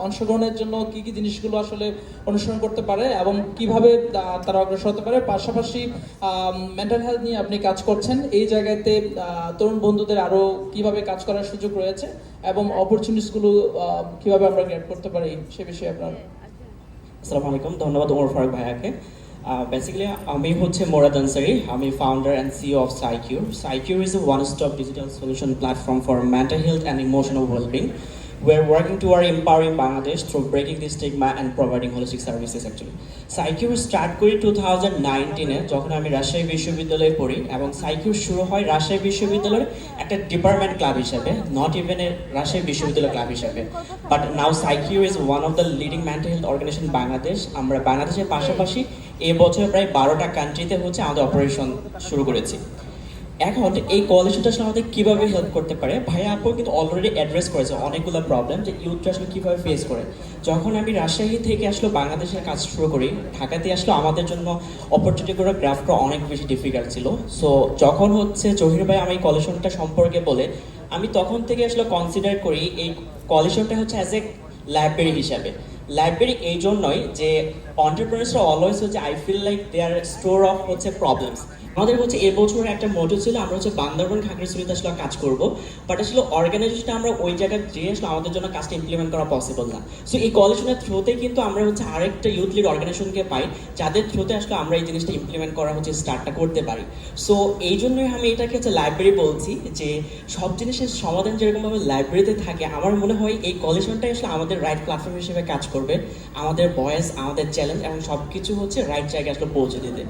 অংশগ্রহণের জন্য কি কি জিনিসগুলো আসলে অনুসরণ করতে পারে এবং কিভাবে তারা অগ্রসর হতে পারে, পাশাপাশি মেন্টাল হেলথ নিয়ে আপনি কাজ করছেন, এই জায়গাতে তরুণ বন্ধুদের আরো কিভাবে কাজ করার সুযোগ রয়েছে এবং অপরচুনিটিসগুলো কিভাবে আমরা গ্র্যাব করতে পারি সে বিষয়ে আপনার। আসসালামু আলাইকুম, ধন্যবাদ ওমর ফারুক ভাইয়াকে। বেসিক্যালি আমি হচ্ছে মোরাদ আনসারি, আমি founder and CEO of Psycure. Psycure is a one stop digital solution platform for mental health and emotional well-being. We're working toward empowering Bangladesh through breaking the stigma and providing holistic services actually. Psycure start করি 2019-এ, যখন আমি রাজশাহী বিশ্ববিদ্যালয়ে পড়ি, এবং সাইকিউর শুরু হয় রাজশাহী বিশ্ববিদ্যালয়ের একটা ডিপার্টমেন্ট ক্লাব হিসাবে, নট ইভেন এ রাজশাহী বিশ্ববিদ্যালয় ক্লাব হিসাবে। But now Psycure is one of the leading mental health organization Bangladesh. আমরা বাংলাদেশের পাশাপাশি এবছর প্রায় 12টা কান্ট্রিতে হচ্ছে আমাদের অপারেশন শুরু করেছি। এখন এই কোয়ালিশনটা আসলে আমাদের কীভাবে হেল্প করতে পারে, ভাইয়া আপু কিন্তু অলরেডি অ্যাড্রেস করেছে অনেকগুলো প্রবলেম যে ইউথটা আসলে কীভাবে ফেস করে। যখন আমি রাজশাহী থেকে আসলে বাংলাদেশের কাজ শুরু করি, ঢাকাতে আসলে আমাদের জন্য অপরচুনিটি করে গ্রাফ করা অনেক বেশি ডিফিকাল্ট ছিল। সো যখন হচ্ছে জহির ভাই আমি কোয়ালিশনটা সম্পর্কে বলে, আমি তখন থেকে আসলে কনসিডার করি এই কোয়ালিশনটা হচ্ছে অ্যাজ এ লাইব্রেরি হিসাবে। লাইব্রেরি এই জন্যই যে অন্টারপ্রেনার্সরা অলওয়েজ হচ্ছে I feel like they are store of হচ্ছে প্রবলেমস। আমাদের হচ্ছে এবছর একটা মোটো ছিল আমরা হচ্ছে বান্দরবান খাগড়াছড়িতে আসলে কাজ করব, বাট আসলে অর্গানাইজেশনটা আমরা ওই জায়গায় যেয়ে আসলে আমাদের জন্য কাজটা ইমপ্লিমেন্ট করা পসিবল না। সো এই কোয়ালিশনের থ্রুতে কিন্তু আমরা হচ্ছে আরেকটা ইউথ লিড অর্গানাইজেশনকে পাই, যাদের থ্রুতে আসলে আমরা এই জিনিসটা ইমপ্লিমেন্ট করা হচ্ছে স্টার্টটা করতে পারি। সো এই জন্যই আমি এটাকে হচ্ছে লাইব্রেরি বলছি, যে সব জিনিসের সমাধান যেরকমভাবে লাইব্রেরিতে থাকে, আমার মনে হয় এই কোয়ালিশনটাই আসলে আমাদের রাইট প্ল্যাটফর্ম হিসেবে কাজ করবে, আমাদের ভয়েস, আমাদের চ্যালেঞ্জ এবং সব কিছু হচ্ছে রাইট জায়গায় আসলে পৌঁছে দিতে।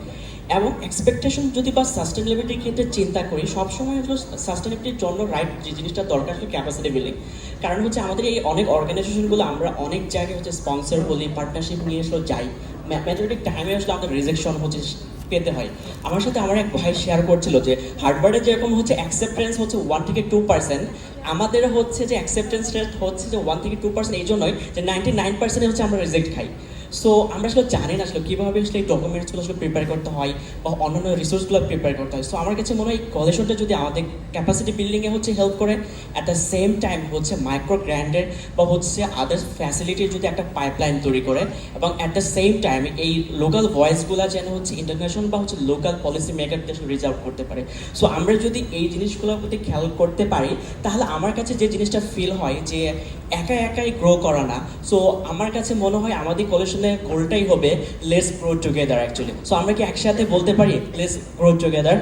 এবং এক্সপেকটেশন যদি বা সাস্টেনেবিলিটির ক্ষেত্রে চিন্তা করি, সবসময় আসলে সাস্টেনেবিলিটির জন্য রাইট যে জিনিসটা দরকার আসলে ক্যাপাসিটি বিল্ডিং। কারণ হচ্ছে আমাদের এই অনেক অর্গানাইজেশনগুলো আমরা অনেক জায়গায় হচ্ছে স্পন্সর বলি, পার্টনারশিপ নিয়ে আসলে যাই, মেজরিটি টাইমে আসলে আমাদের রিজেকশন হচ্ছে পেতে হয়। আমার সাথে আমার এক ভাই শেয়ার করছিল যে হার্ডবার্ডে যেরকম হচ্ছে অ্যাকসেপ্টেন্স হচ্ছে 1 থেকে 2%, আমাদের হচ্ছে যে অ্যাকসেপ্টেন্স রেট হচ্ছে যে 1 থেকে 2%, এই জন্যই যে 99% হচ্ছে আমরা রিজেক্ট খাই। সো আমরা আসলে জানি না আসলে কীভাবে আসলে এই ডকুমেন্টসগুলো আসলে প্রিপেয়ার করতে হয় বা অন্যান্য রিসোর্সগুলো প্রিপেয়ার করতে হয়। সো আমার কাছে মনে হয় এই কোয়ালিশনটা যদি আমাদের ক্যাপাসিটি বিল্ডিংয়ে হচ্ছে হেল্প করে, অ্যাট দ্য সেম টাইম হচ্ছে মাইক্রো গ্র্যান্ডের বা হচ্ছে আদার্স ফ্যাসিলিটির যদি একটা পাইপলাইন তৈরি করে, এবং অ্যাট দ্য সেম টাইম এই লোকাল ভয়েসগুলো যেন হচ্ছে ইন্টারন্যাশনাল বা হচ্ছে লোকাল পলিসি মেকারদের রিচ আউট করতে পারে। সো আমরা যদি এই জিনিসগুলোর প্রতি খেয়াল করতে পারি, তাহলে আমার কাছে যে জিনিসটা ফিল হয় যে একা একাই গ্রো করা না। সো আমার কাছে মনে হয় আমাদের কোয়ালিশনের গোলটাই হবে let's grow together actually. So আমরা কি একসাথে বলতে পারি let's grow together?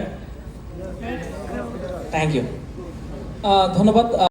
Thank you. ধন্যবাদ।